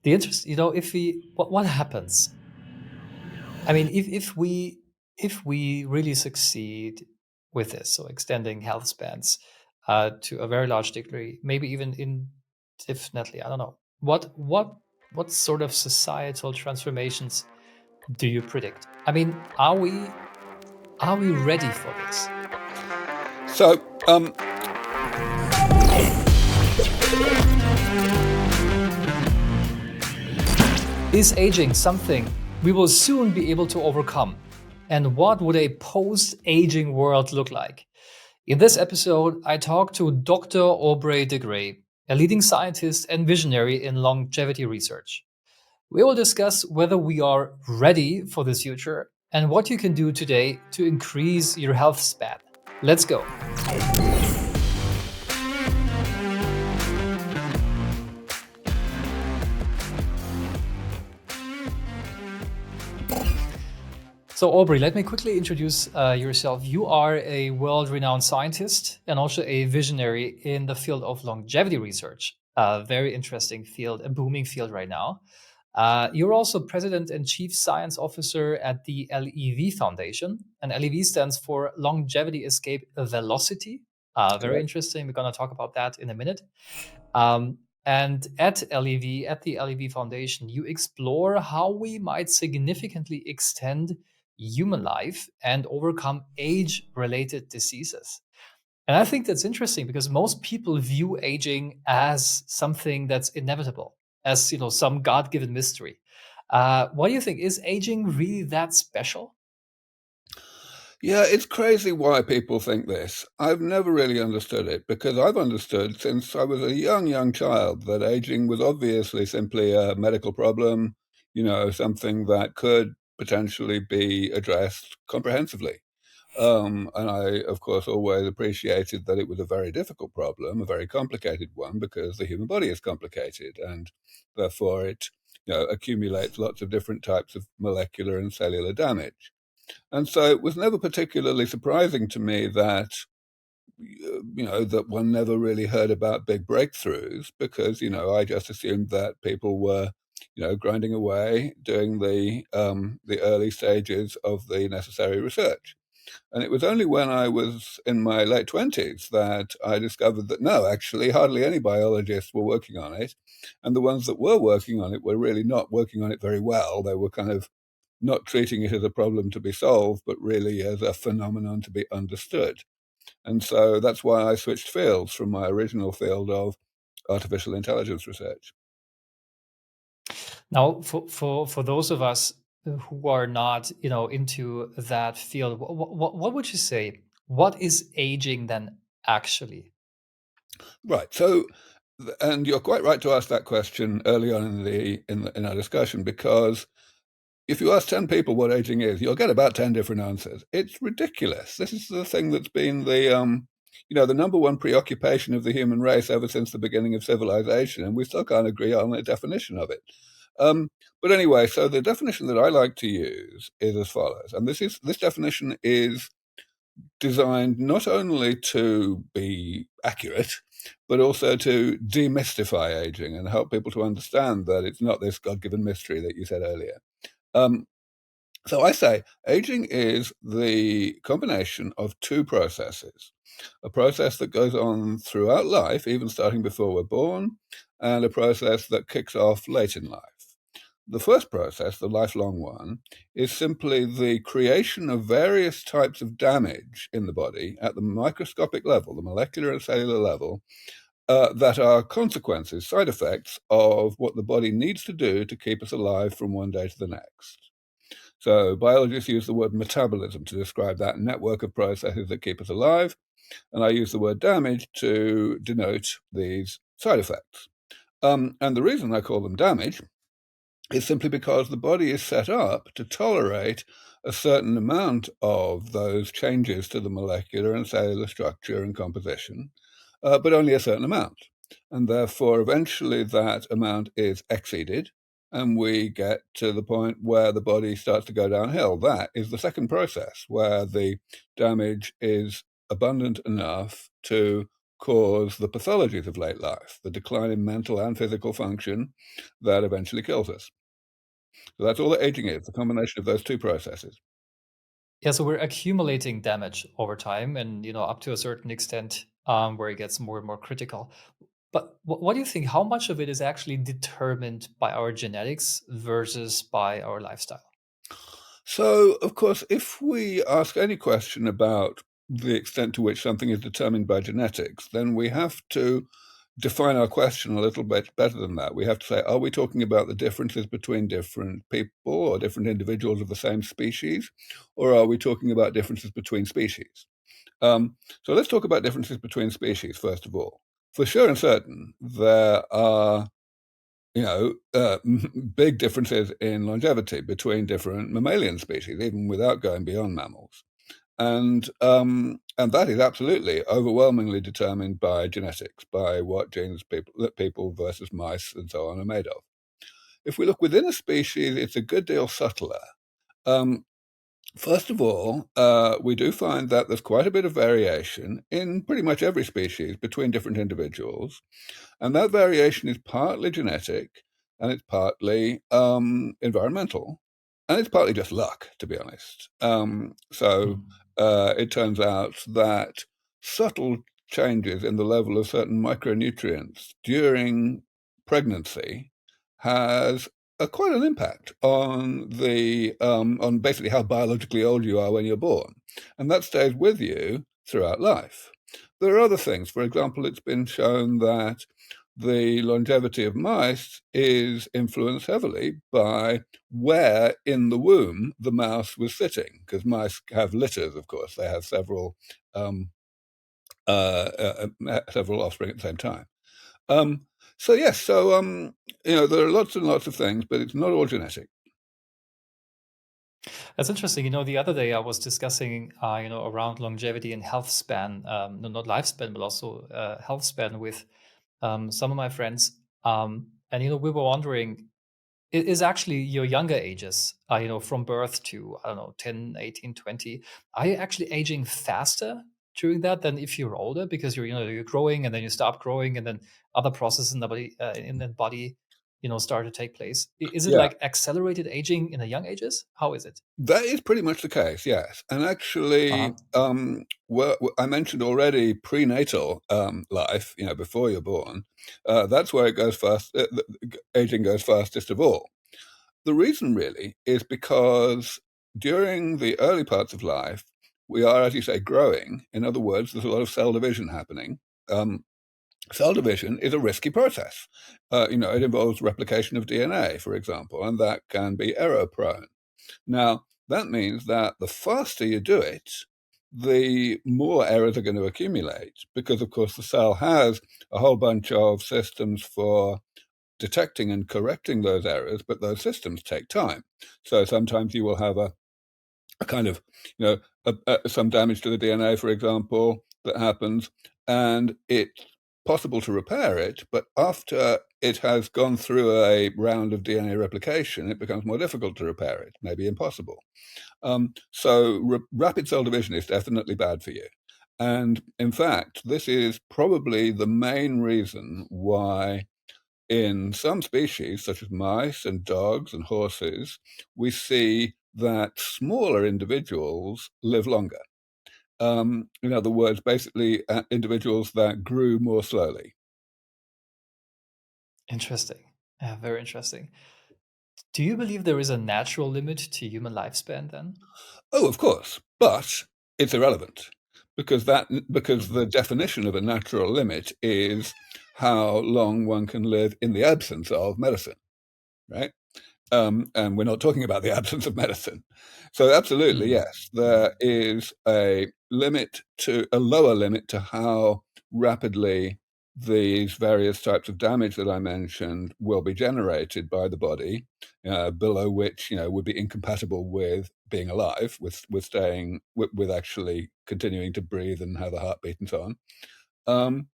the interest, if what happens? I mean, if we really succeed with this, so extending health spans to a very large degree, maybe even indefinitely, I don't know. What sort of societal transformations do you predict? I mean, are we ready for this? So, Is aging something we will soon be able to overcome? And what would a post aging world look like? In this episode, I talk to Dr. Aubrey de Grey, a leading scientist and visionary in longevity research. We will discuss whether we are ready for this future and what you can do today to increase your health span. Let's go. So, Aubrey, let me quickly introduce yourself. You are a world renowned scientist and also a visionary in the field of longevity research. A very interesting field, a booming field right now. You're also president and chief science officer at the LEV Foundation. And LEV stands for Longevity Escape Velocity. Very correct. interesting. We're going to talk about that in a minute. And at LEV, at the LEV Foundation, you explore how we might significantly extend human life and overcome age related diseases. And I think that's interesting because most people view aging as something that's inevitable, as some God-given mystery. What do you think? Is aging really that special? Yeah, it's crazy why people think this. I've never really understood it because I've understood since I was a young child that aging was obviously simply a medical problem, something that could potentially be addressed comprehensively. And I, of course, always appreciated that it was a very difficult problem, a very complicated one, because the human body is complicated and therefore it accumulates lots of different types of molecular and cellular damage. And so it was never particularly surprising to me that, that one never really heard about big breakthroughs because, I just assumed that people were, grinding away, doing the early stages of the necessary research. And it was only when I was in my late 20s that I discovered that no, actually, hardly any biologists were working on it. And the ones that were working on it were really not working on it very well. They were kind of not treating it as a problem to be solved, but really as a phenomenon to be understood. And so that's why I switched fields from my original field of artificial intelligence research. Now, for those of us who are not, into that field, what would you say? What is aging then actually? Right. So, and you're quite right to ask that question early on in our discussion because if you ask 10 people what aging is, you'll get about 10 different answers. It's ridiculous. This is the thing that's been the number one preoccupation of the human race ever since the beginning of civilization, and we still can't agree on a definition of it. Um, but anyway, so the definition that I like to use is as follows, and this definition is designed not only to be accurate, but also to demystify aging and help people to understand that it's not this God-given mystery that you said earlier. Um, so I say aging is the combination of two processes, a process that goes on throughout life, even starting before we're born, and a process that kicks off late in life. The first process, the lifelong one, is simply the creation of various types of damage in the body at the microscopic level, the molecular and cellular level, that are consequences, side effects of what the body needs to do to keep us alive from one day to the next. So biologists use the word metabolism to describe that network of processes that keep us alive, and I use the word damage to denote these side effects. And the reason I call them damage is simply because the body is set up to tolerate a certain amount of those changes to the molecular and cellular structure and composition, but only a certain amount. And therefore, eventually that amount is exceeded, and we get to the point where the body starts to go downhill. That is the second process, where the damage is abundant enough to cause the pathologies of late life, the decline in mental and physical function that eventually kills us. So that's all that aging is, the combination of those two processes. Yeah, so we're accumulating damage over time, and up to a certain extent, where it gets more and more critical. But what do you think? How much of it is actually determined by our genetics versus by our lifestyle? So, of course, if we ask any question about the extent to which something is determined by genetics, then we have to define our question a little bit better than that. We have to say, are we talking about the differences between different people or different individuals of the same species, or are we talking about differences between species? So let's talk about differences between species, first of all. For sure and certain, there are big differences in longevity between different mammalian species, even without going beyond mammals. And that is absolutely overwhelmingly determined by genetics, by what genes people versus mice and so on are made of. If we look within a species, it's a good deal subtler. Um, First of all, we do find that there's quite a bit of variation in pretty much every species between different individuals. And that variation is partly genetic, and it's partly environmental, and it's partly just luck, to be honest. So Mm. it turns out that subtle changes in the level of certain micronutrients during pregnancy has quite an impact on on basically how biologically old you are when you're born, and that stays with you throughout life. There are other things. For example, it's been shown that the longevity of mice is influenced heavily by where in the womb the mouse was sitting, because mice have litters, of course. They have um, several offspring at the same time. Um, so yes, so there are lots and lots of things, but it's not all genetic. That's interesting. The other day I was discussing, around longevity and health span, no, not lifespan, but also health span with some of my friends. And we were wondering, is actually your younger ages, from birth to, I don't know, 10, 18, 20, are you actually aging faster during that than if you're older? Because you're growing and then you stop growing and then other processes in the body, start to take place. Is it Yeah, like accelerated aging in the young ages? How is it? that is pretty much the case, yes. And actually, Uh-huh. I mentioned already prenatal life, before you're born. That's where it goes fast. Aging goes fastest of all. The reason really is because during the early parts of life, we are, as you say, growing. In other words, there's a lot of cell division happening. Um, Cell division is a risky process. It involves replication of DNA, for example, and that can be error prone. Now, that means that the faster you do it, the more errors are going to accumulate because, of course, the cell has a whole bunch of systems for detecting and correcting those errors, but those systems take time. So sometimes you will have a kind of, some damage to the DNA, for example, that happens, and it's possible to repair it, but after it has gone through a round of DNA replication, it becomes more difficult to repair it, maybe impossible. So rapid cell division is definitely bad for you. And in fact, this is probably the main reason why in some species, such as mice and dogs and horses, we see that smaller individuals live longer. In other words, basically, individuals that grew more slowly. Interesting. Yeah, very interesting. Do you believe there is a natural limit to human lifespan then? Oh, of course, but it's irrelevant because the Mhm. definition of a natural limit is how long one can live in the absence of medicine, right? And we're not talking about the absence of medicine. So absolutely, Mm. yes, there is a lower limit to how rapidly these various types of damage that I mentioned will be generated by the body, below which, would be incompatible with being alive, with staying, with actually continuing to breathe and have a heartbeat and so on. Um,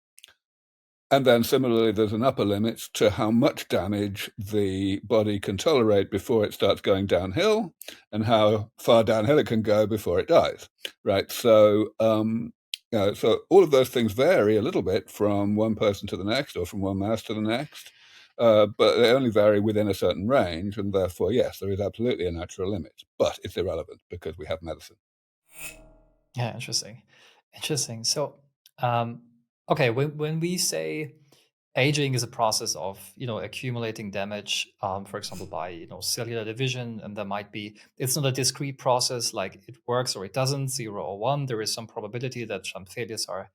and then similarly, there's an upper limit to how much damage the body can tolerate before it starts going downhill and how far downhill it can go before it dies, right? So So all of those things vary a little bit from one person to the next or from one mouse to the next, but they only vary within a certain range, and therefore, yes, there is absolutely a natural limit, but it's irrelevant because we have medicine. Yeah, interesting. Interesting. So, um, okay, when we say aging is a process of, accumulating damage, for example, by, cellular division, and there might be, it's not a discrete process like it works or it doesn't, 0 or 1. There is some probability that some failures are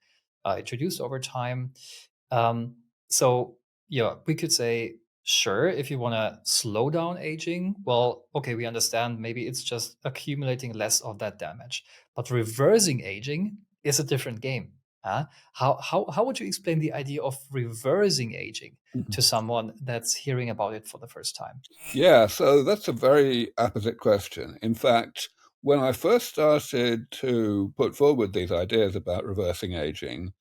introduced over time. Um, so yeah, we could say, sure, if you want to slow down aging, well, okay, we understand maybe it's just accumulating less of that damage. But reversing aging is a different game. How would you explain the idea of reversing aging Mhm. to someone that's hearing about it for the first time? Yeah, so that's a very apposite question. In fact, when I first started to put forward these ideas about reversing aging,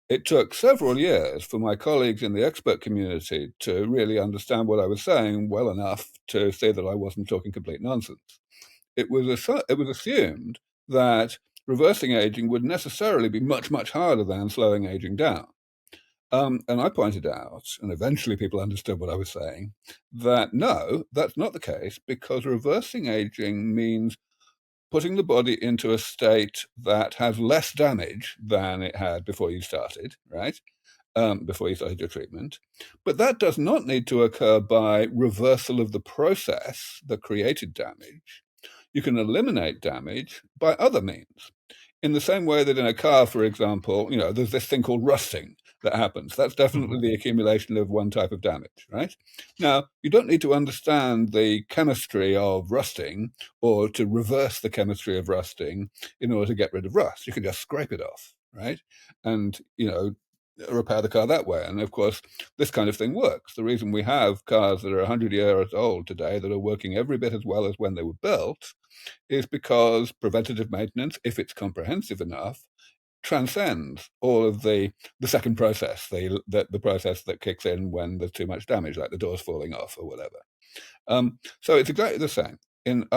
it took several years for my colleagues in the expert community to really understand what I was saying well enough to say that I wasn't talking complete nonsense. It was assumed that reversing aging would necessarily be much, much harder than slowing aging down. And I pointed out, and eventually people understood what I was saying, that no, that's not the case, because reversing aging means putting the body into a state that has less damage than it had before you started, right? Before you started your treatment. But that does not need to occur by reversal of the process that created damage. You can eliminate damage by other means. In the same way that in a car, for example, there's this thing called rusting that happens. That's definitely Mhm. the accumulation of one type of damage, right? Now, you don't need to understand the chemistry of rusting or to reverse the chemistry of rusting in order to get rid of rust. You can just scrape it off, right? And, repair the car that way. And of course, this kind of thing works. The reason we have cars that are 100 years old today that are working every bit as well as when they were built is because preventative maintenance, if it's comprehensive enough, transcends all of the second process, the process that kicks in when there's too much damage, like the doors falling off or whatever. So it's exactly the same. In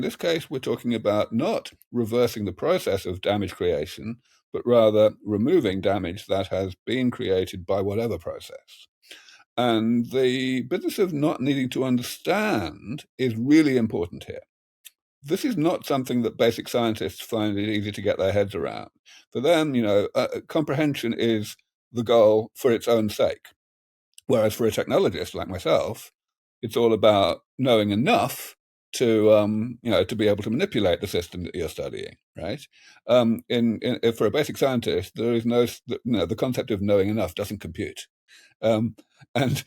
this case, we're talking about not reversing the process of damage creation, but rather removing damage that has been created by whatever process. And the business of not needing to understand is really important here. This is not something that basic scientists find it easy to get their heads around. For them, comprehension is the goal for its own sake. Whereas for a technologist like myself, it's all about knowing enough to be able to manipulate the system that you're studying, right? For a basic scientist, there is the concept of knowing enough doesn't compute. Um, and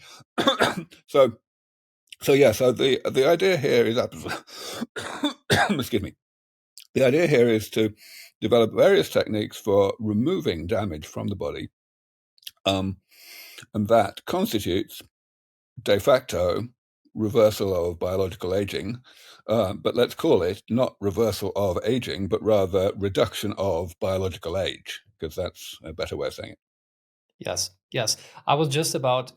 so so the idea here is excuse me. The idea here is to develop various techniques for removing damage from the body, and that constitutes de facto reversal of biological aging. But let's call it not reversal of aging, but rather reduction of biological age, because that's a better way of saying it. Yes, yes. I was just about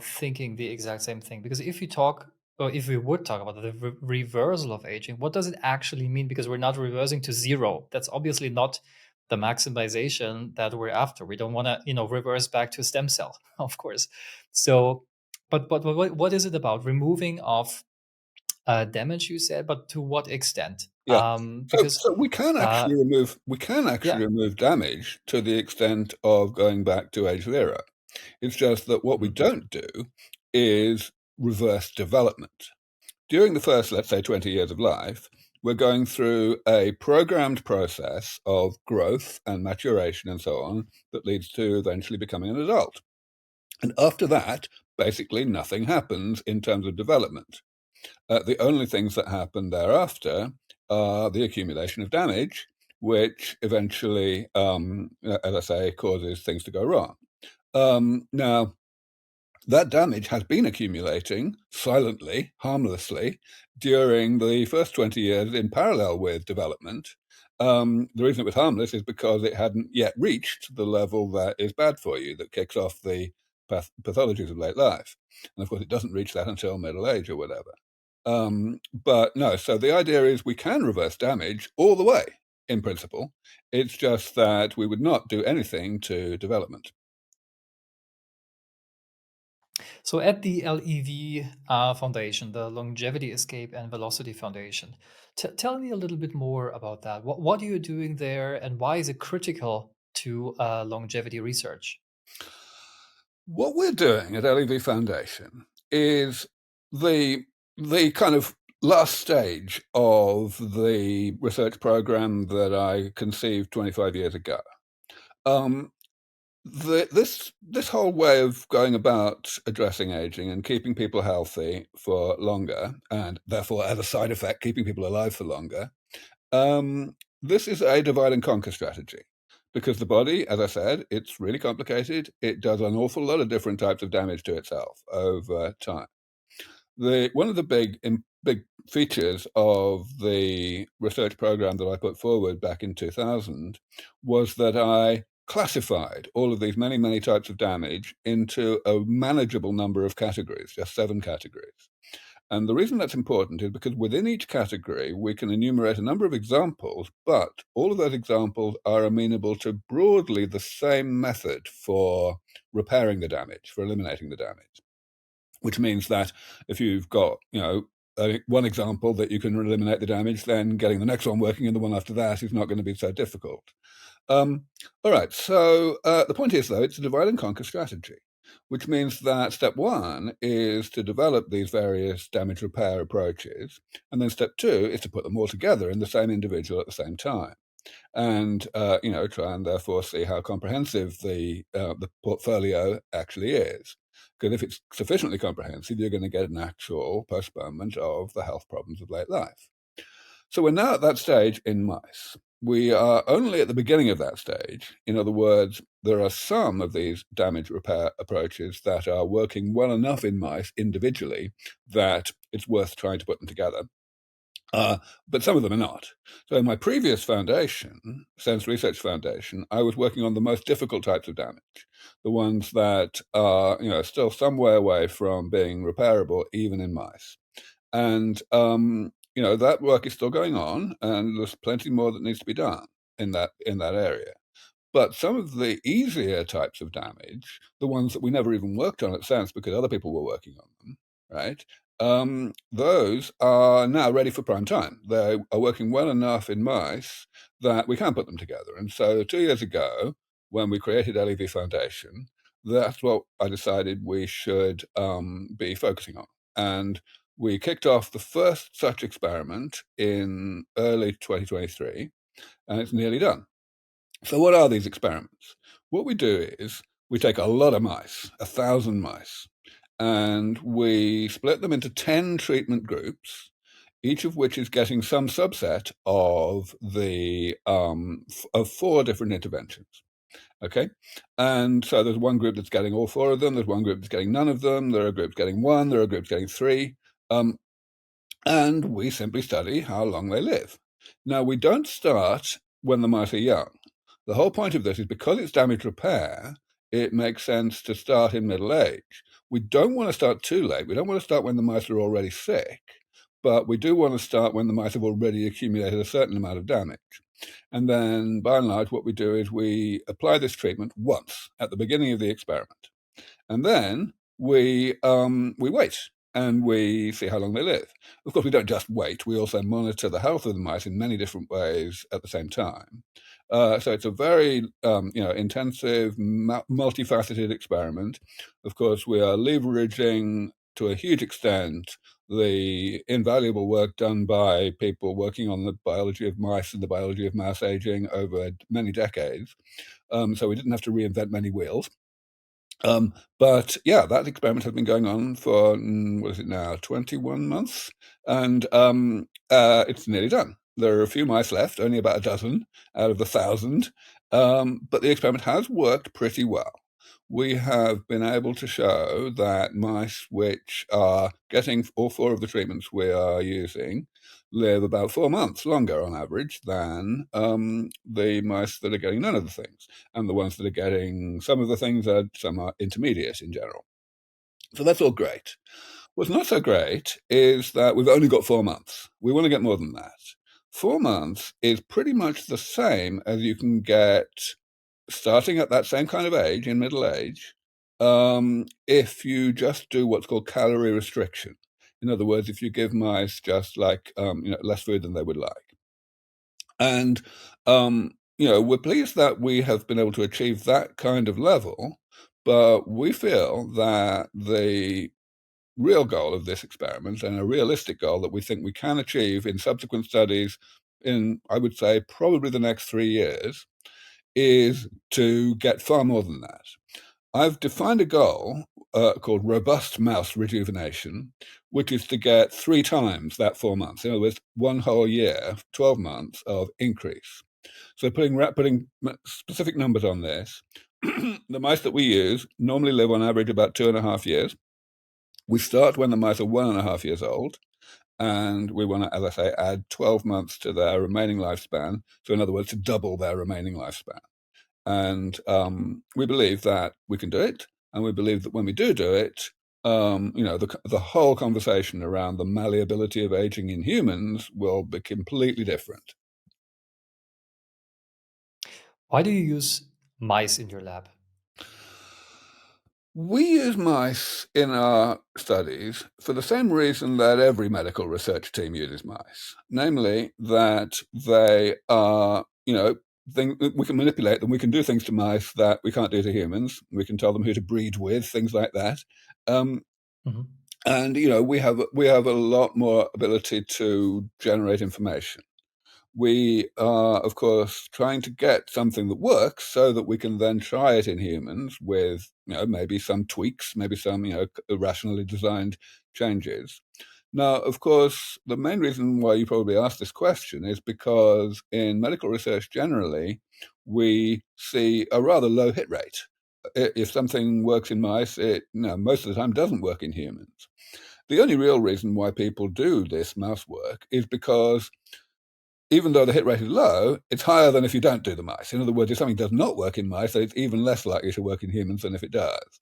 thinking the exact same thing, because if you talk, or if we would talk about the reversal of aging, what does it actually mean? Because we're not reversing to zero. That's obviously not the maximization that we're after. We don't want to, reverse back to stem cell, of course. So, but what is it about? Removing of damage, you said, but to what extent? Yeah. Because So we can uh, actually yeah. remove damage to the extent of going back to age zero. It's just that what we Mhm. don't do is reverse development. During the first, let's say, 20 years of life, we're going through a programmed process of growth and maturation and so on that leads to eventually becoming an adult. And after that, basically nothing happens in terms of development. The only things that happen thereafter are the accumulation of damage, which eventually, as I say, causes things to go wrong. Now, that damage has been accumulating silently, harmlessly, during the first 20 years in parallel with development. The reason it was harmless is because it hadn't yet reached the level that is bad for you, that kicks off the pathologies of late life. And of course, it doesn't reach that until middle age or whatever. But no, so the idea is we can reverse damage all the way. in principle. It's just that we would not do anything to development. So at the LEV Foundation, the Longevity Escape and Velocity Foundation, tell me a little bit more about that. What are you doing there, and why is it critical to longevity research? What we're doing at LEV Foundation is the kind of last stage of the research program that I conceived 25 years ago. Um, this whole way of going about addressing aging and keeping people healthy for longer, and therefore as a side effect keeping people alive for longer, this is a divide and conquer strategy. Because the body, as I said, it's really complicated. It does an awful lot of different types of damage to itself over time. One of the big features of the research program that I put forward back in 2000 was that I classified all of these many types of damage into a manageable number of categories, just 7 categories. And the reason that's important is because within each category, we can enumerate a number of examples, but all of those examples are amenable to broadly the same method for repairing the damage, for eliminating the damage. Which means that if you've got, one example that you can eliminate the damage, then getting the next one working and the one after that is not going to be so difficult. All right, so the point is, though, it's a divide and conquer strategy, which means that step 1 is to develop these various damage repair approaches, and then step 2 is to put them all together in the same individual at the same time, and try and therefore see how comprehensive the portfolio actually is. Because if it's sufficiently comprehensive, you're going to get an actual postponement of the health problems of late life. So we're now at that stage in mice. We are only at the beginning of that stage. In other words, there are some of these damage repair approaches that are working well enough in mice individually that it's worth trying to put them together. But some of them are not. So in my previous foundation, Sense Research Foundation, I was working on the most difficult types of damage, the ones that are still some way away from being repairable, even in mice. And that work is still going on, and there's plenty more that needs to be done in that area. But some of the easier types of damage, the ones that we never even worked on at Sense because other people were working on them, right? Those are now ready for prime time. They are working well enough in mice that we can put them together. And so 2 years ago, when we created LEV Foundation, that's what I decided we should be focusing on. And we kicked off the first such experiment in early 2023, and it's nearly done. So what are these experiments? What we do is we take a lot of mice, 1,000 mice, and we split them into 10 treatment groups, each of which is getting some subset of the of 4 different interventions. Okay, and so there's one group that's getting all 4 of them. There's one group that's getting none of them. There are groups getting 1. There are groups getting 3. And we simply study how long they live. Now, we don't start when the mice are young. The whole point of this is because it's damage repair, it makes sense to start in middle age. We don't want to start too late. We don't want to start when the mice are already sick, but we do want to start when the mice have already accumulated a certain amount of damage. And then, by and large, what we do is we apply this treatment once at the beginning of the experiment. And then we wait and we see how long they live. Of course, we don't just wait. We also monitor the health of the mice in many different ways at the same time. So it's a very intensive, multifaceted experiment. Of course, we are leveraging to a huge extent the invaluable work done by people working on the biology of mice and the biology of mouse aging over many decades. So we didn't have to reinvent many wheels. But yeah, that experiment has been going on for, what is it now, 21 months? And it's nearly done. There are a few mice left, only about a dozen out of the 1,000. But the experiment has worked pretty well. We have been able to show that mice which are getting all 4 of the treatments we are using live about 4 months longer on average than the mice that are getting none of the things. And the ones that are getting some of the things some are intermediate in general. So that's all great. What's not so great is that we've only got 4 months. We want to get more than that. 4 months is pretty much the same as you can get starting at that same kind of age, in middle age, if you just do what's called calorie restriction. In other words, if you give mice just like less food than they would like. And we're pleased that we have been able to achieve that kind of level, but we feel that the real goal of this experiment, and a realistic goal that we think we can achieve in subsequent studies in, I would say, probably the next 3 years, is to get far more than that. I've defined a goal called robust mouse rejuvenation, which is to get 3 times that 4 months. In other words, 1 whole year, 12 months of increase. So putting specific numbers on this, the mice that we use normally live on average about 2.5 years. We start when the mice are 1.5 years old, and we want to, as I say, add 12 months to their remaining lifespan. So in other words, to double their remaining lifespan. And we believe that we can do it, and we believe that when we do it, the whole conversation around the malleability of aging in humans will be completely different. Why do you use mice in your lab? We use mice in our studies for the same reason that every medical research team uses mice, namely that they are, we can manipulate them. We can do things to mice that we can't do to humans. We can tell them who to breed with, things like that. Mhm. And we have a lot more ability to generate information. We are, of course, trying to get something that works so that we can then try it in humans with, maybe some tweaks, maybe some, rationally designed changes. Now, of course, the main reason why you probably asked this question is because in medical research generally, we see a rather low hit rate. If something works in mice, it most of the time doesn't work in humans. The only real reason why people do this mouse work is because even though the hit rate is low, it's higher than if you don't do the mice. In other words, if something does not work in mice, then it's even less likely to work in humans than if it does.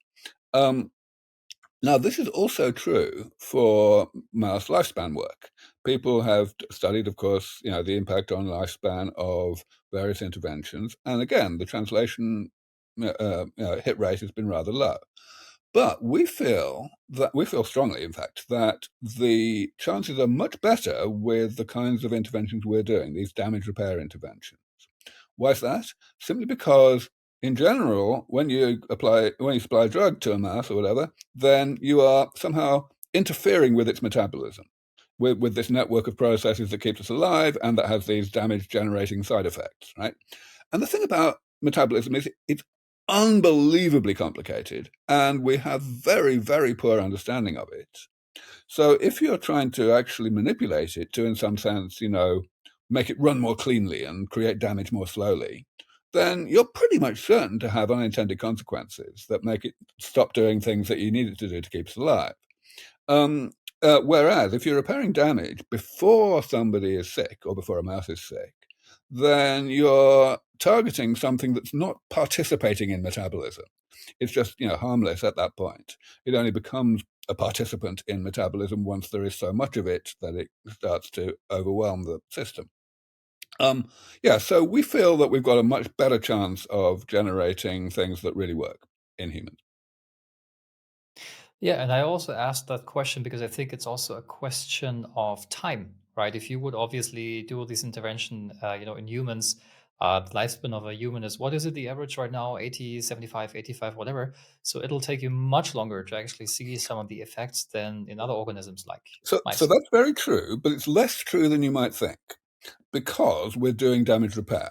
Now, this is also true for mouse lifespan work. People have studied, of course, the impact on lifespan of various interventions. And again, the translation hit rate has been rather low. But we feel strongly, in fact, that the chances are much better with the kinds of interventions we're doing, these damage repair interventions. Why is that? Simply because, in general, when you supply a drug to a mouse or whatever, then you are somehow interfering with its metabolism, with this network of processes that keeps us alive and that has these damage-generating side effects, right? And the thing about metabolism is it's unbelievably complicated, and we have very, very poor understanding of it. So if you're trying to actually manipulate it to, in some sense, make it run more cleanly and create damage more slowly, then you're pretty much certain to have unintended consequences that make it stop doing things that you need it to do to keep us alive. Whereas if you're repairing damage before somebody is sick or before a mouse is sick, then you're targeting something that's not participating in metabolism. It's just, harmless at that point. It only becomes a participant in metabolism once there is so much of it that it starts to overwhelm the system. So we feel that we've got a much better chance of generating things that really work in humans. Yeah, and I also asked that question because I think it's also a question of time, right? If you would obviously do this intervention, in humans, the lifespan of a human is, what is it, the average right now? 80, 75, 85, whatever. So it'll take you much longer to actually see some of the effects than in other organisms like So mice. that's very true, but it's less true than you might think because we're doing damage repair.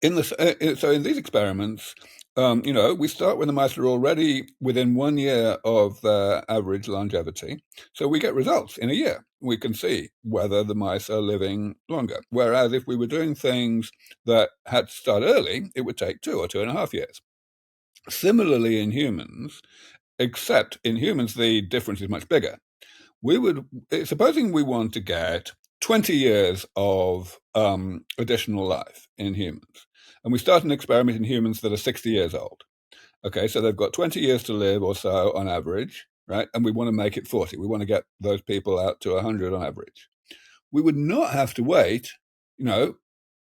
So in these experiments, we start when the mice are already within 1 year of their average longevity. So we get results in a year. We can see whether the mice are living longer. Whereas if we were doing things that had to start early, it would take 2 or 2.5 years. Similarly in humans, except in humans, the difference is much bigger. Supposing we want to get 20 years of additional life in humans, and we start an experiment in humans that are 60 years old. Okay, so they've got 20 years to live or so on average, right? And we want to make it 40. We want to get those people out to 100 on average. we would not have to wait,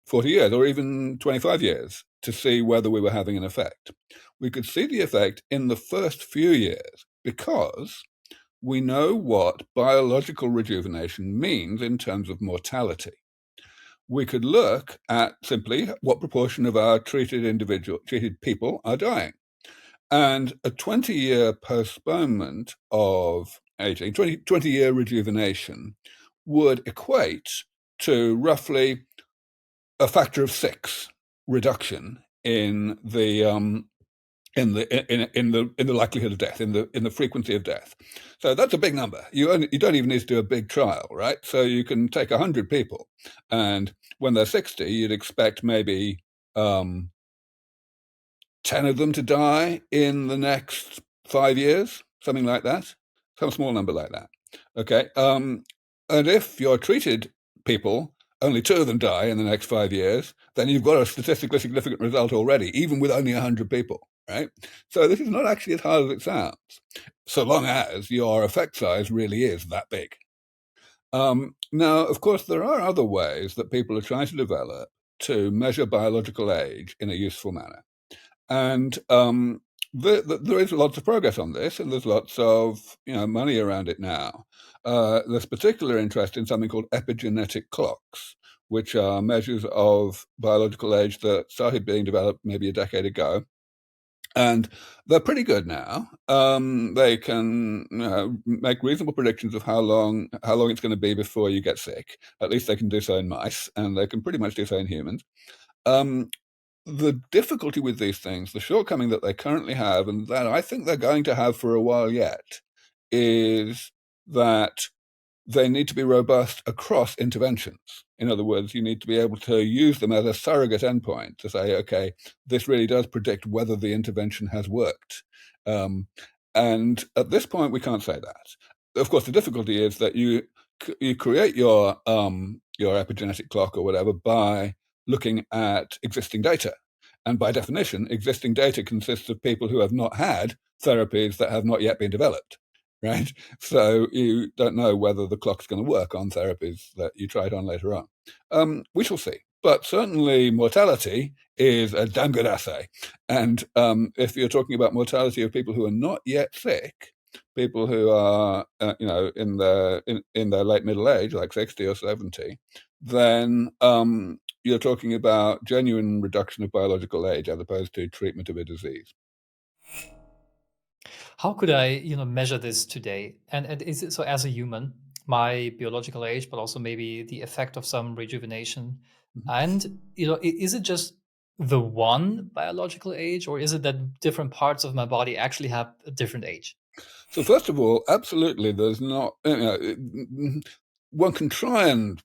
40 years or even 25 years to see whether we were having an effect. We could see the effect in the first few years because we know what biological rejuvenation means in terms of mortality. We could look at simply what proportion of our treated people are dying. And a 20-year postponement of aging, 20-year rejuvenation, would equate to roughly a factor of 6 reduction in the likelihood of death, in the frequency of death. So that's a big number. You don't even need to do a big trial, right? So you can take 100 people, and when they're 60, you'd expect maybe 10 of them to die in the next 5 years, something like that, some small number like that. Okay, and if your treated people, only 2 of them die in the next 5 years, then you've got a statistically significant result already, even with only 100 people. Right? So this is not actually as hard as it sounds, so long as your effect size really is that big. Now, of course, there are other ways that people are trying to develop to measure biological age in a useful manner. And there is lots of progress on this, and there's lots of money around it now. There's particular interest in something called epigenetic clocks, which are measures of biological age that started being developed maybe a decade ago. And they're pretty good now. They can make reasonable predictions of how long it's going to be before you get sick. At least they can do so in mice, and they can pretty much do so in humans. The difficulty with these things, the shortcoming that they currently have, and that I think they're going to have for a while yet, is that they need to be robust across interventions. In other words, you need to be able to use them as a surrogate endpoint to say, okay, this really does predict whether the intervention has worked. And at this point, we can't say that. Of course, the difficulty is that you create your epigenetic clock or whatever by looking at existing data. And by definition, existing data consists of people who have not had therapies that have not yet been developed. Right? So you don't know whether the clock's going to work on therapies that you try it on later on. We shall see. But certainly mortality is a damn good assay. And if you're talking about mortality of people who are not yet sick, people who are in their late middle age, like 60 or 70, then you're talking about genuine reduction of biological age as opposed to treatment of a disease. How could I, measure this today? And is it so as a human, my biological age, but also maybe the effect of some rejuvenation? Mhm. And, is it just the one biological age, or is it that different parts of my body actually have a different age? So first of all, absolutely, there's not. One can try and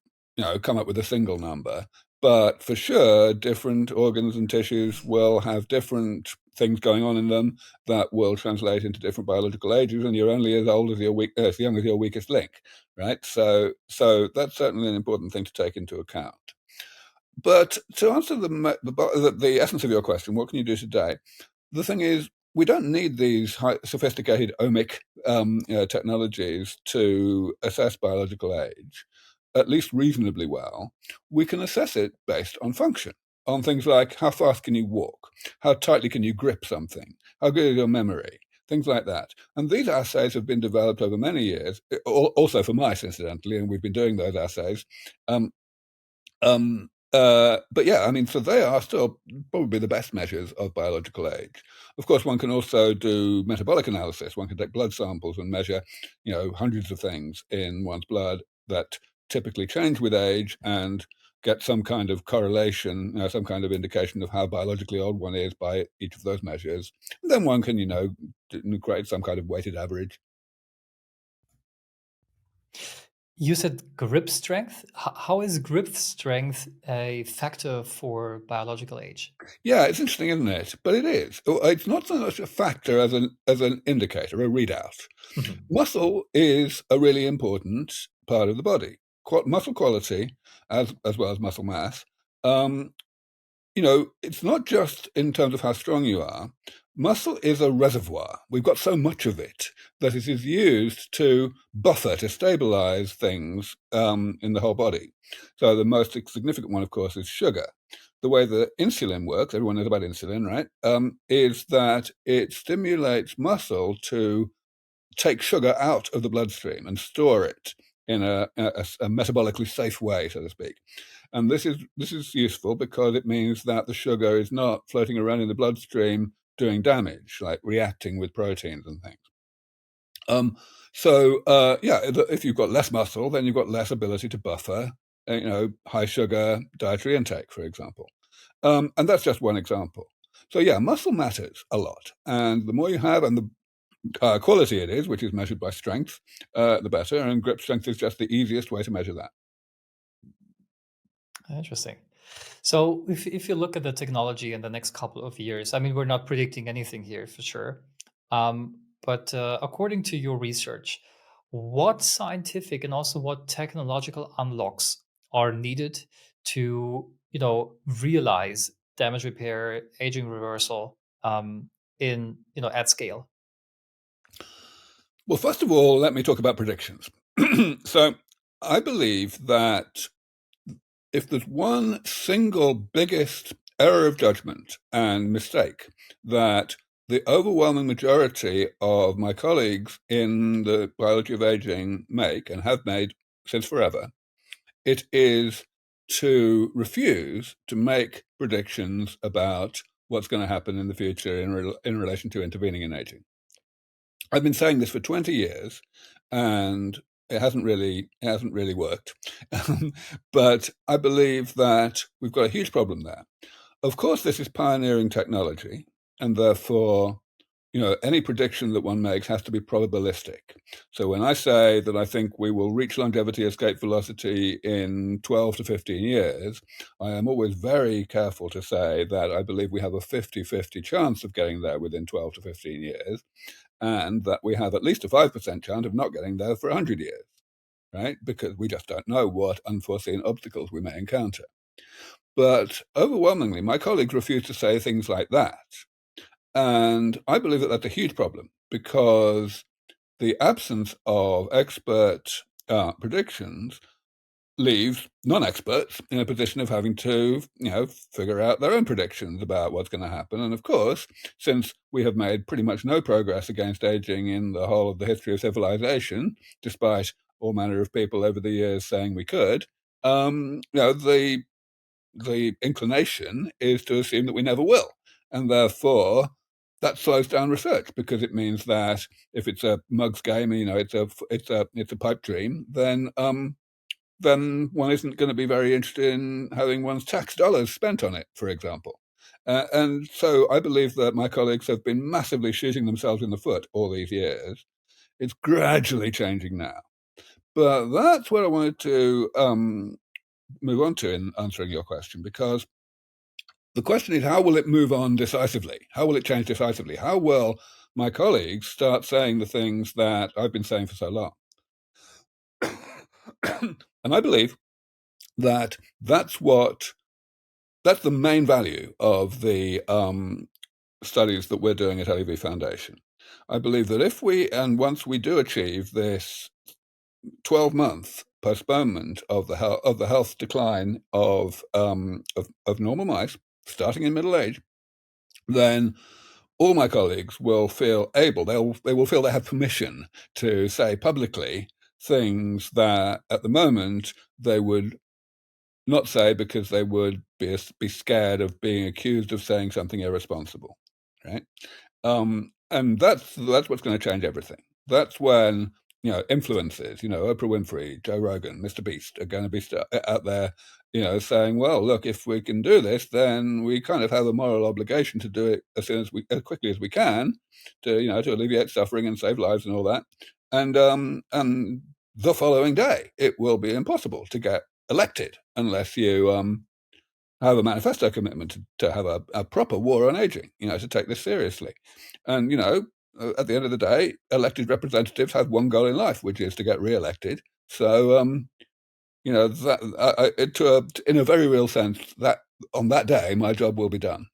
come up with a single number, but for sure, different organs and tissues will have different things going on in them that will translate into different biological ages, and you're only as old as as young as your weakest link, right? So that's certainly an important thing to take into account. But to answer the essence of your question, what can you do today? The thing is, we don't need these sophisticated omic technologies to assess biological age, at least reasonably well. We can assess it based on function, on things like how fast can you walk, how tightly can you grip something, how good is your memory, things like that. And these assays have been developed over many years, also for mice, incidentally, and we've been doing those assays. But yeah, I mean, so they are still probably the best measures of biological age. Of course, one can also do metabolic analysis. One can take blood samples and measure, hundreds of things in one's blood that typically change with age and get some kind of correlation, some kind of indication of how biologically old one is by each of those measures. And then one can, create some kind of weighted average. You said grip strength. How is grip strength a factor for biological age? Yeah, it's interesting, isn't it? But it is. It's not so much a factor as an indicator, a readout. Mhm. Muscle is a really important part of the body. Muscle quality, as well as muscle mass. It's not just in terms of how strong you are, Muscle is a reservoir. We've got so much of it that it is used to buffer, to stabilize things in the whole body. So the most significant one, of course, is sugar. The way that insulin works, everyone knows about insulin, right? Is that it stimulates muscle to take sugar out of the bloodstream and store it in a metabolically safe way, so to speak. And this is useful because it means that the sugar is not floating around in the bloodstream doing damage, like reacting with proteins and things. If you've got less muscle, then you've got less ability to buffer, high sugar dietary intake, for example. And that's just one example. So yeah, muscle matters a lot. And the more you have and the quality it is, which is measured by strength, the better. And grip strength is just the easiest way to measure that. Interesting. So if you look at the technology in the next couple of years, I mean, we're not predicting anything here for sure. But according to your research, what scientific and also what technological unlocks are needed to, realize damage repair, aging reversal, in, at scale? Well, first of all, let me talk about predictions. So I believe that if there's one single biggest error of judgment and mistake that the overwhelming majority of my colleagues in the biology of aging make and have made since forever, it is to refuse to make predictions about what's going to happen in the future in relation to intervening in aging. I've been saying this for 20 years, and it hasn't really worked. But I believe that we've got a huge problem there. Of course, this is pioneering technology, and therefore, any prediction that one makes has to be probabilistic. So when I say that I think we will reach longevity escape velocity in 12 to 15 years, I am always very careful to say that I believe we have a 50-50 chance of getting there within 12 to 15 years, and that we have at least a 5% chance of not getting there for 100 years, right? Because we just don't know what unforeseen obstacles we may encounter. But overwhelmingly, my colleagues refuse to say things like that. And I believe that that's a huge problem because the absence of expert predictions leaves non-experts in a position of having to, figure out their own predictions about what's going to happen. And of course, since we have made pretty much no progress against aging in the whole of the history of civilization, despite all manner of people over the years saying we could, the inclination is to assume that we never will, and therefore that slows down research because it means that if it's a mug's game, it's a pipe dream, then one isn't going to be very interested in having one's tax dollars spent on it, for example. And so I believe that my colleagues have been massively shooting themselves in the foot all these years. It's gradually changing now. But that's what I wanted to move on to in answering your question, because the question is, how will it move on decisively? How will it change decisively? How will my colleagues start saying the things that I've been saying for so long? And I believe that that's the main value of the studies that we're doing at LEV Foundation. I believe that once we do achieve this 12-month postponement of the health decline of normal mice, starting in middle age, then all my colleagues will feel able, they will feel they have permission to say publicly things that at the moment they would not say because they would be scared of being accused of saying something irresponsible, right? And that's what's going to change everything. That's when influencers, Oprah Winfrey, Joe Rogan, Mr. Beast are going to be out there, saying, well, look, if we can do this, then we kind of have a moral obligation to do it as quickly as we can, to alleviate suffering and save lives and all that. And the following day, it will be impossible to get elected unless you have a manifesto commitment to have a proper war on aging, to take this seriously. And, at the end of the day, elected representatives have one goal in life, which is to get re-elected. So, in a very real sense, that on that day, my job will be done.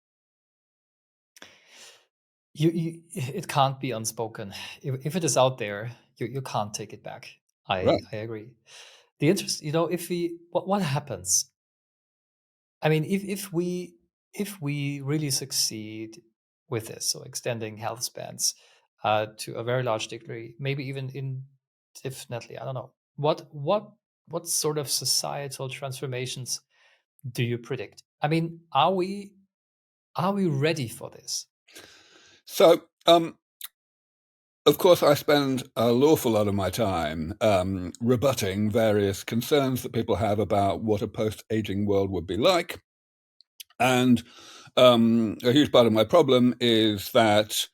it can't be unspoken. If it is out there, you can't take it back. Right. I agree. The interest, if we what happens? I mean, if we really succeed with this, so extending health spans to a very large degree, maybe even indefinitely, I don't know. What sort of societal transformations do you predict? I mean, are we ready for this? So, of course, I spend an awful lot of my time rebutting various concerns that people have about what a post-aging world would be like. And a huge part of my problem is that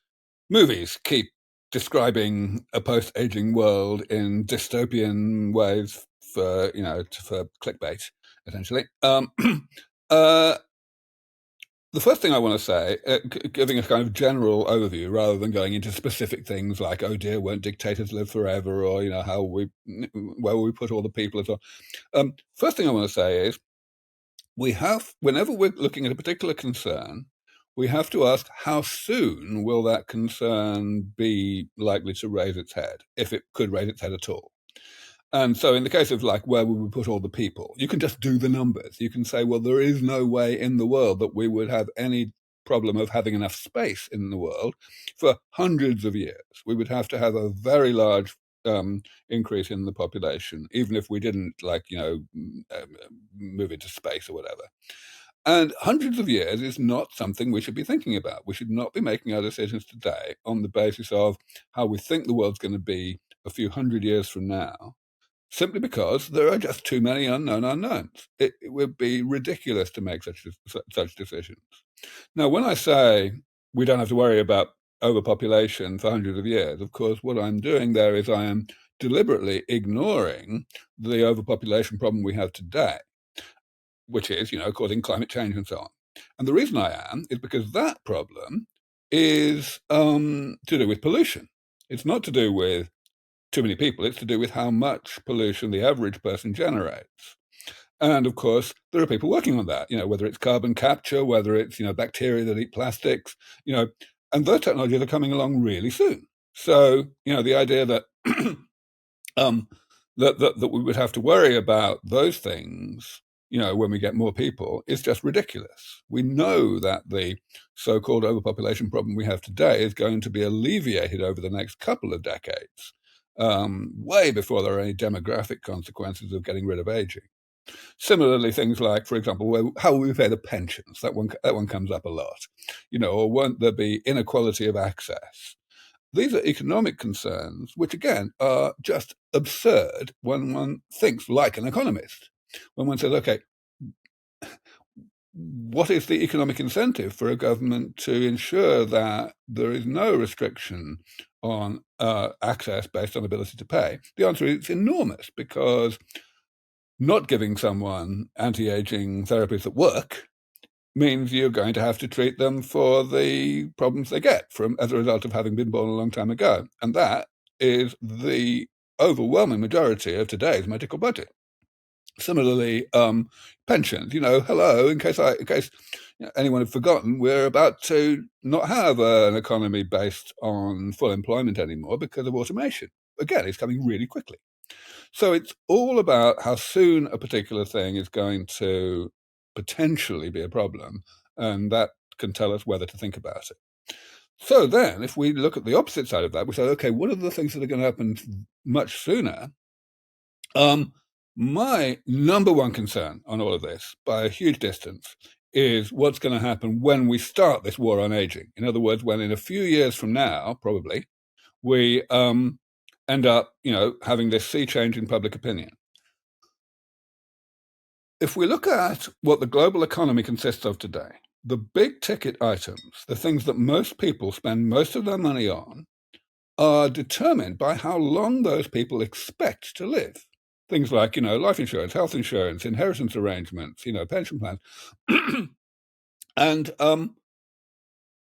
movies keep describing a post-aging world in dystopian ways for clickbait, essentially. uh, the first thing I want to say, giving a kind of general overview rather than going into specific things like, oh dear, won't dictators live forever, or where will we put all the people and so on. First thing I want to say is whenever we're looking at a particular concern, we have to ask how soon will that concern be likely to raise its head, if it could raise its head at all. And so in the case of like, where would we put all the people? You can just do the numbers. You can say, well, there is no way in the world that we would have any problem of having enough space in the world for hundreds of years. We would have to have a very large increase in the population, even if we didn't move into space or whatever. And hundreds of years is not something we should be thinking about. We should not be making our decisions today on the basis of how we think the world's going to be a few hundred years from now, simply because there are just too many unknown unknowns. It would be ridiculous to make such decisions. Now, when I say we don't have to worry about overpopulation for hundreds of years, of course, what I'm doing there is I am deliberately ignoring the overpopulation problem we have today, which is, causing climate change and so on. And the reason I am is because that problem is to do with pollution. It's not to do with too many people. It's to do with how much pollution the average person generates. And of course, there are people working on that, whether it's carbon capture, whether it's, bacteria that eat plastics, and those technologies are coming along really soon. So, the idea that that we would have to worry about those things, when we get more people, is just ridiculous. We know that the so-called overpopulation problem we have today is going to be alleviated over the next couple of decades, way before there are any demographic consequences of getting rid of aging. Similarly, things like, for example, how will we pay the pensions? That one comes up a lot. Or won't there be inequality of access? These are economic concerns, which again are just absurd when one thinks like an economist. When one says, okay, what is the economic incentive for a government to ensure that there is no restriction on access based on ability to pay? The answer is it's enormous, because not giving someone anti-aging therapies that work means you're going to have to treat them for the problems they get as a result of having been born a long time ago. And that is the overwhelming majority of today's medical budget. Similarly, pensions, hello, in case anyone had forgotten, we're about to not have an economy based on full employment anymore because of automation. Again, it's coming really quickly. So it's all about how soon a particular thing is going to potentially be a problem, and that can tell us whether to think about it. So then, if we look at the opposite side of that, we say, okay, what are the things that are going to happen much sooner? My number one concern on all of this, by a huge distance, is what's going to happen when we start this war on aging. In other words, when in a few years from now, probably, we end up, having this sea change in public opinion. If we look at what the global economy consists of today, the big ticket items, the things that most people spend most of their money on, are determined by how long those people expect to live. Things like, life insurance, health insurance, inheritance arrangements, pension plans. And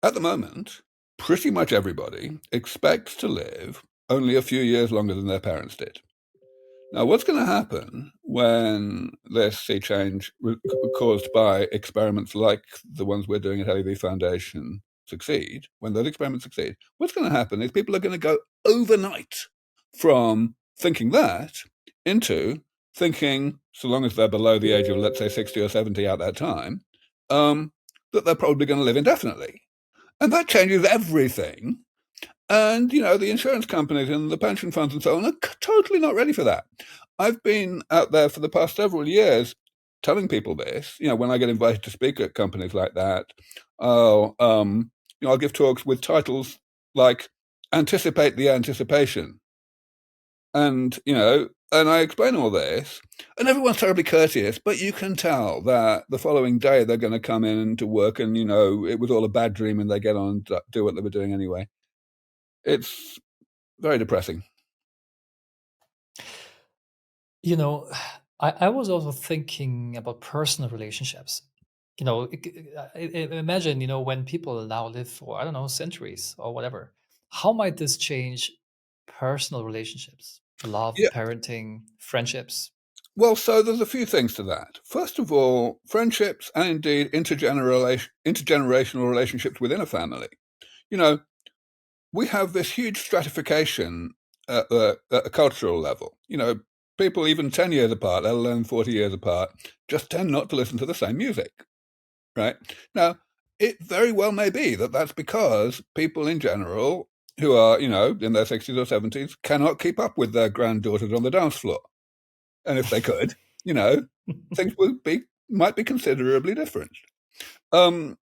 at the moment, pretty much everybody expects to live only a few years longer than their parents did. Now, what's going to happen when this sea change caused by experiments like the ones we're doing at LEV Foundation succeed, when those experiments succeed, what's going to happen is people are going to go overnight from thinking that into thinking, so long as they're below the age of, let's say, 60 or 70 at that time, that they're probably going to live indefinitely. And that changes everything. And, the insurance companies and the pension funds and so on are totally not ready for that. I've been out there for the past several years telling people this, when I get invited to speak at companies like that. I'll give talks with titles like Anticipate the Anticipation. And, and I explain all this, and everyone's terribly courteous, but you can tell that the following day they're going to come in to work and, it was all a bad dream and they get on to do what they were doing anyway. It's very depressing. I was also thinking about personal relationships. Imagine, when people now live for, I don't know, centuries or whatever, how might this change personal relationships, love, Yeah. parenting, friendships? Well, so there's a few things to that. First of all, friendships and indeed intergenerational relationships within a family. We have this huge stratification at a cultural level. People even 10 years apart, let alone 40 years apart, just tend not to listen to the same music, right? Now, it very well may be that that's because people in general who are, in their 60s or 70s cannot keep up with their granddaughters on the dance floor. And if they could, things might be considerably different. Then,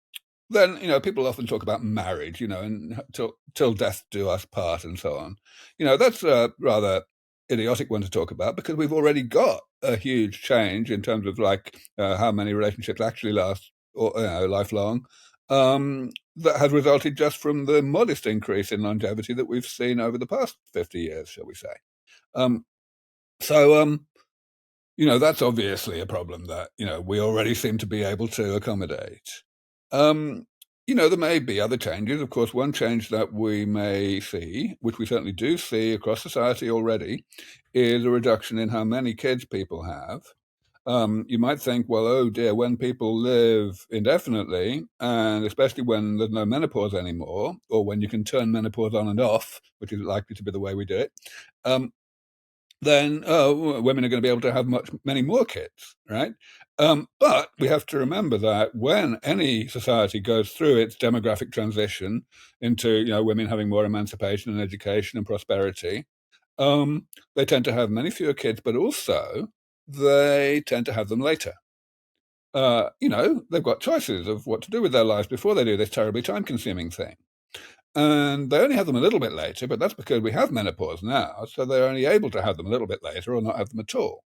people often talk about marriage, and till death do us part and so on. That's a rather idiotic one to talk about because we've already got a huge change in terms of how many relationships actually last or lifelong. That has resulted just from the modest increase in longevity that we've seen over the past 50 years, shall we say. That's obviously a problem that, we already seem to be able to accommodate. There may be other changes. Of course, one change that we may see, which we certainly do see across society already, is a reduction in how many kids people have. You might think, well, oh dear, when people live indefinitely, and especially when there's no menopause anymore, or when you can turn menopause on and off, which is likely to be the way we do it, then women are going to be able to have many more kids, right? But we have to remember that when any society goes through its demographic transition into, women having more emancipation and education and prosperity, they tend to have many fewer kids, but also they tend to have them later. They've got choices of what to do with their lives before they do this terribly time-consuming thing. And they only have them a little bit later, but that's because we have menopause now, so they're only able to have them a little bit later or not have them at all.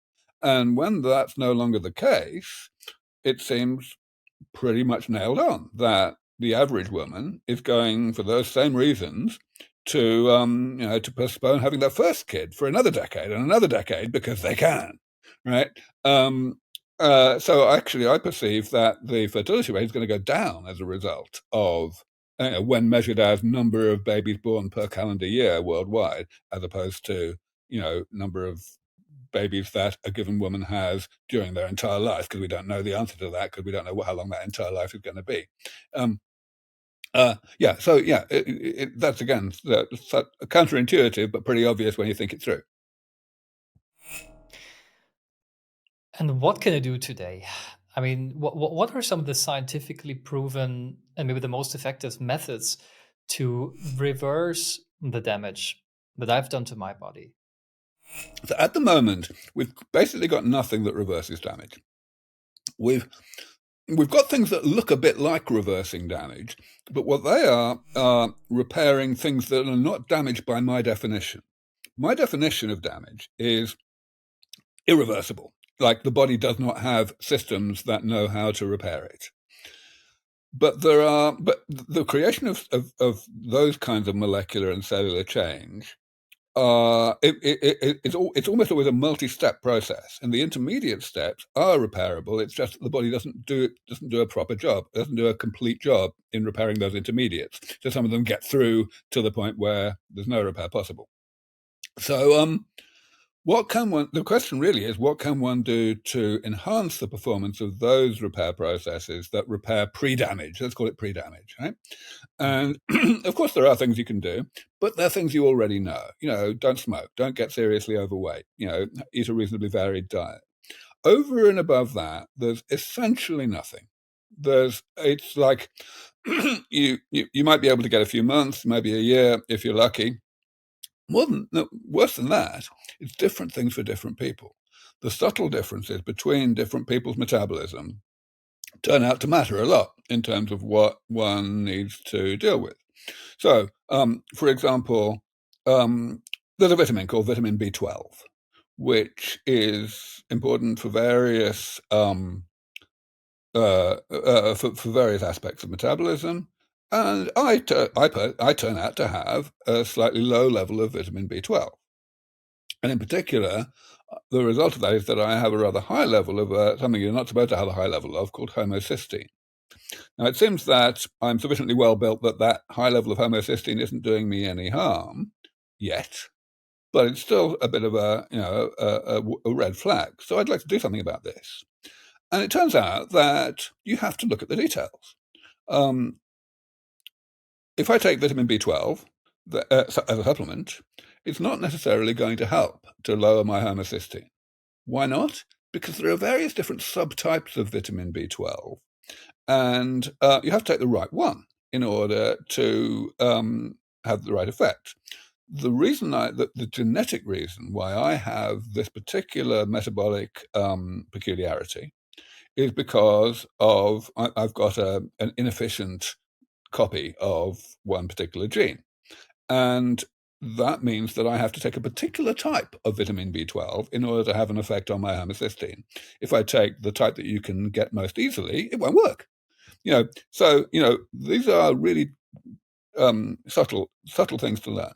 And when that's no longer the case, it seems pretty much nailed on that the average woman is going, for those same reasons, to postpone having their first kid for another decade and another decade because they can, right? So actually, I perceive that the fertility rate is going to go down as a result of when measured as number of babies born per calendar year worldwide, as opposed to number of babies that a given woman has during their entire life, because we don't know the answer to that, because we don't know how long that entire life is going to be. That's again counterintuitive, but pretty obvious when you think it through. And what can I do today? I mean, what are some of the scientifically proven and maybe the most effective methods to reverse the damage that I've done to my body? So at the moment, we've basically got nothing that reverses damage. We've got things that look a bit like reversing damage, but what they are repairing things that are not damaged by my definition. My definition of damage is irreversible. Like the body does not have systems that know how to repair it. But the creation of those kinds of molecular and cellular change, it's almost always a multi-step process, and the intermediate steps are repairable. It's just the body doesn't do a proper job, doesn't do a complete job in repairing those intermediates. So some of them get through to the point where there's no repair possible. So The question really is, what can one do to enhance the performance of those repair processes that repair pre-damage? Let's call it pre-damage, right? And of course, there are things you can do, but they're things you already know. Don't smoke, don't get seriously overweight, eat a reasonably varied diet. Over and above that, there's essentially nothing. It's like you might be able to get a few months, maybe a year if you're lucky. Worse than that, it's different things for different people. The subtle differences between different people's metabolism turn out to matter a lot in terms of what one needs to deal with. So, for example, there's a vitamin called vitamin B12, which is important for various for various aspects of metabolism. And I turn out to have a slightly low level of vitamin B12. And in particular, the result of that is that I have a rather high level of something you're not supposed to have a high level of, called homocysteine. Now, it seems that I'm sufficiently well built that high level of homocysteine isn't doing me any harm yet, but it's still a bit of a red flag. So I'd like to do something about this. And it turns out that you have to look at the details. If I take vitamin B12 as a supplement, it's not necessarily going to help to lower my homocysteine. Why not? Because there are various different subtypes of vitamin B12, and you have to take the right one in order to have the right effect. The genetic reason why I have this particular metabolic peculiarity is because I've got an inefficient copy of one particular gene. And that means that I have to take a particular type of vitamin B12 in order to have an effect on my homocysteine. If I take the type that you can get most easily, it won't work. So these are really subtle things to learn.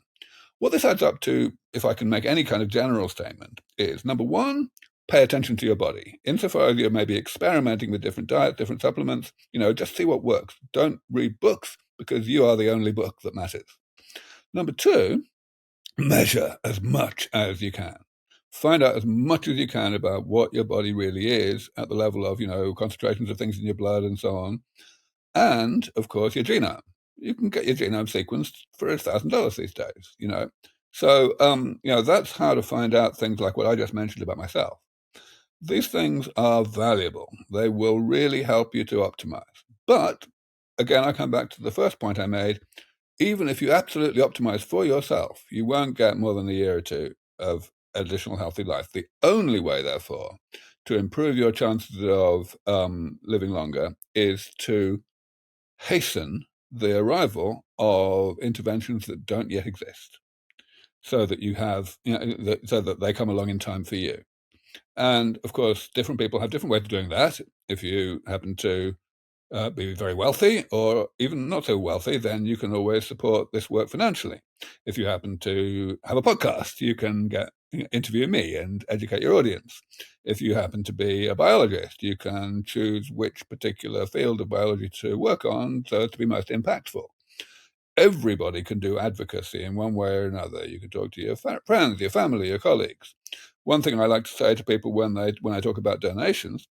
What this adds up to, if I can make any kind of general statement, is number one, pay attention to your body. Insofar as you're maybe experimenting with different diets, different supplements, just see what works. Don't read books, because you are the only book that matters. Number two, measure as much as you can. Find out as much as you can about what your body really is at the level of, concentrations of things in your blood and so on. And, of course, your genome. You can get your genome sequenced for $1,000 these days, So, that's how to find out things like what I just mentioned about myself. These things are valuable. They will really help you to optimize. But, again, I come back to the first point I made. Even if you absolutely optimize for yourself, you won't get more than a year or two of additional healthy life. The only way, therefore, to improve your chances of living longer is to hasten the arrival of interventions that don't yet exist, so that you have, so that they come along in time for you. And of course, different people have different ways of doing that. If you happen to be very wealthy, or even not so wealthy, then you can always support this work financially. If you happen to have a podcast, you can interview me and educate your audience. If you happen to be a biologist, you can choose which particular field of biology to work on so as to be most impactful. Everybody can do advocacy in one way or another. You can talk to your friends, your family, your colleagues. One thing I like to say to people when I talk about donations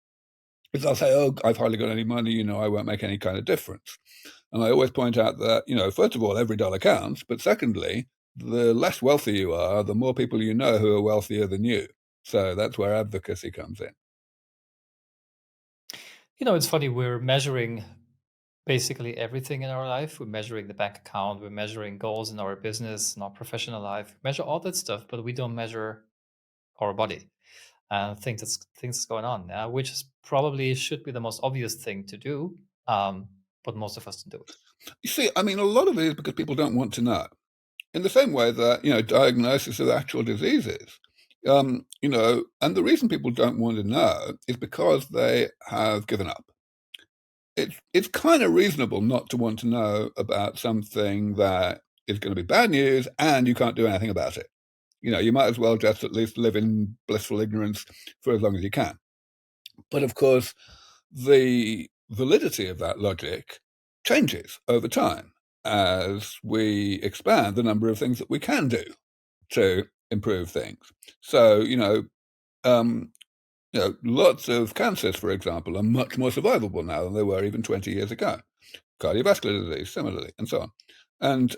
is I'll say, oh, I've hardly got any money, I won't make any kind of difference. And I always point out that, first of all, every dollar counts. But secondly, the less wealthy you are, the more people you know who are wealthier than you. So that's where advocacy comes in. It's funny, we're measuring basically everything in our life. We're measuring the bank account, we're measuring goals in our business, in our professional life, we measure all that stuff, but we don't measure our body and things that's going on, which is probably should be the most obvious thing to do, but most of us don't do it. You see, a lot of it is because people don't want to know. In the same way that, diagnosis of actual diseases, and the reason people don't want to know is because they have given up. It's kind of reasonable not to want to know about something that is going to be bad news and you can't do anything about it. You might as well just at least live in blissful ignorance for as long as you can. But of course, the validity of that logic changes over time as we expand the number of things that we can do to improve things. So, lots of cancers, for example, are much more survivable now than they were even 20 years ago. Cardiovascular disease, similarly, and so on. And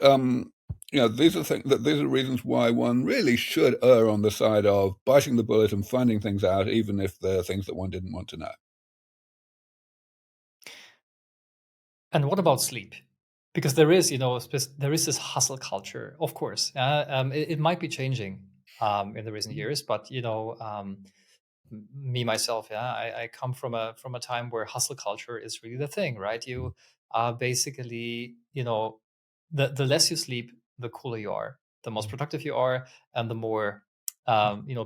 these are reasons why one really should err on the side of biting the bullet and finding things out, even if they're things that one didn't want to know. And what about sleep? Because there is, there is this hustle culture, of course. It might be changing in the recent years, but me myself, I come from a time where hustle culture is really the thing, right? You basically, the less you sleep, the cooler you are, the most productive you are, and the more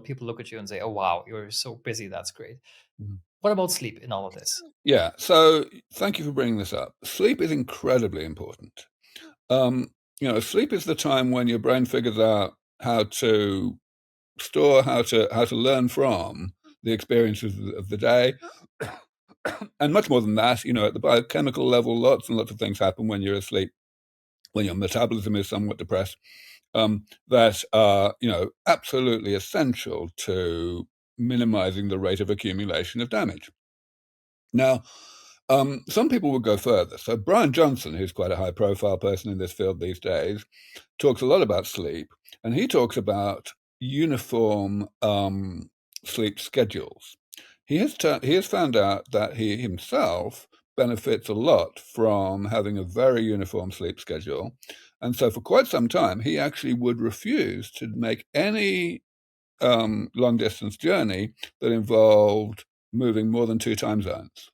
people look at you and say, "Oh wow, you're so busy. That's great." Mhm. What about sleep in all of this? Yeah, so thank you for bringing this up. Sleep is incredibly important. Sleep is the time when your brain figures out how to store, how to learn from the experiences of the day. And much more than that, at the biochemical level, lots and lots of things happen when you're asleep, when your metabolism is somewhat depressed, that are, absolutely essential to minimizing the rate of accumulation of damage. Now, some people would go further. So Brian Johnson, who's quite a high-profile person in this field these days, talks a lot about sleep, and he talks about uniform sleep schedules. He has found out that he himself benefits a lot from having a very uniform sleep schedule, and so for quite some time he actually would refuse to make any long-distance journey that involved moving more than 2 time zones,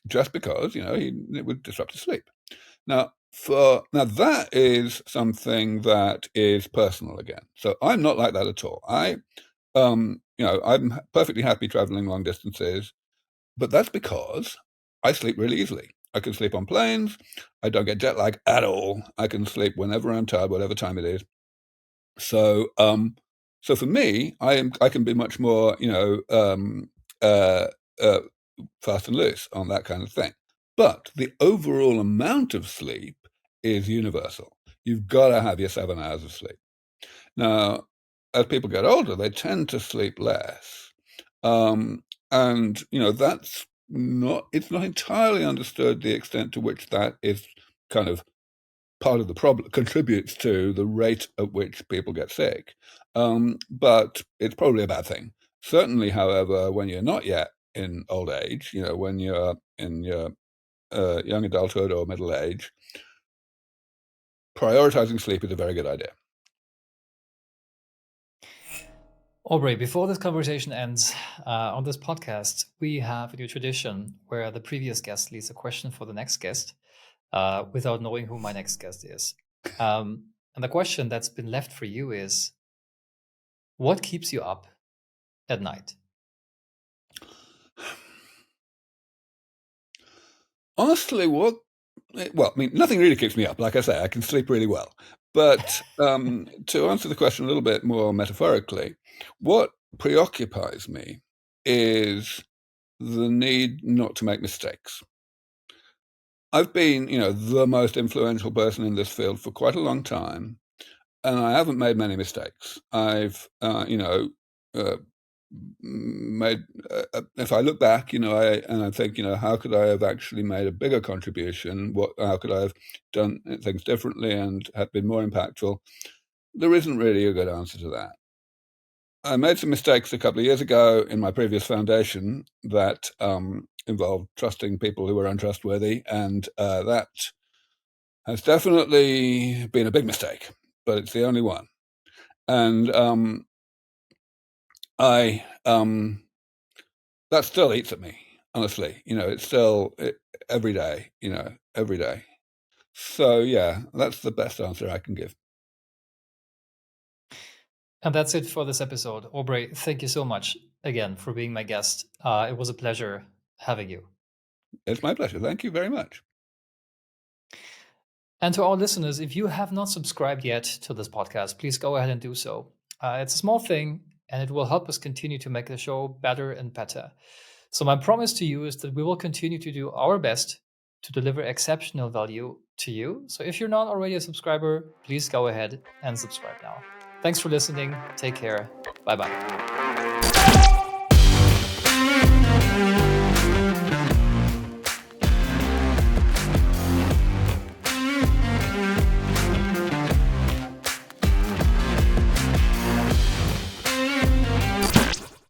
just because it would disrupt his sleep. Now that is something that is personal again. So I'm not like that at all. I'm perfectly happy traveling long distances, but that's because I sleep really easily. I can sleep on planes. I don't get jet lag at all. I can sleep whenever I'm tired, whatever time it is. So for me, I can be much more, uh, uh, fast and loose on that kind of thing. But the overall amount of sleep is universal. You've got to have your 7 hours of sleep. Now, as people get older, they tend to sleep less. And, it's not entirely understood the extent to which that is kind of part of the problem, contributes to the rate at which people get sick. But it's probably a bad thing. Certainly, however, when you're not yet in old age, when you're in your young adulthood or middle age, prioritizing sleep is a very good idea. Aubrey, before this conversation ends, on this podcast, we have a new tradition where the previous guest leaves a question for the next guest without knowing who my next guest is. And the question that's been left for you is, what keeps you up at night? Honestly, nothing really keeps me up. Like I say, I can sleep really well. But to answer the question a little bit more metaphorically, what preoccupies me is the need not to make mistakes. I've been, the most influential person in this field for quite a long time, and I haven't made many mistakes. I've, made. If I look back, I think, how could I have actually made a bigger contribution? How could I have done things differently and have been more impactful? There isn't really a good answer to that. I made some mistakes a couple of years ago in my previous foundation that involved trusting people who were untrustworthy, and that has definitely been a big mistake, but it's the only one. And that still eats at me, honestly. It's still every day, every day. So yeah, that's the best answer I can give. And that's it for this episode. Aubrey, thank you so much again for being my guest. It was a pleasure having you. It's my pleasure. Thank you very much. And to our listeners, if you have not subscribed yet to this podcast, please go ahead and do so. It's a small thing, and it will help us continue to make the show better and better. So my promise to you is that we will continue to do our best to deliver exceptional value to you. So if you're not already a subscriber, please go ahead and subscribe now. Thanks for listening. Take care. Bye bye.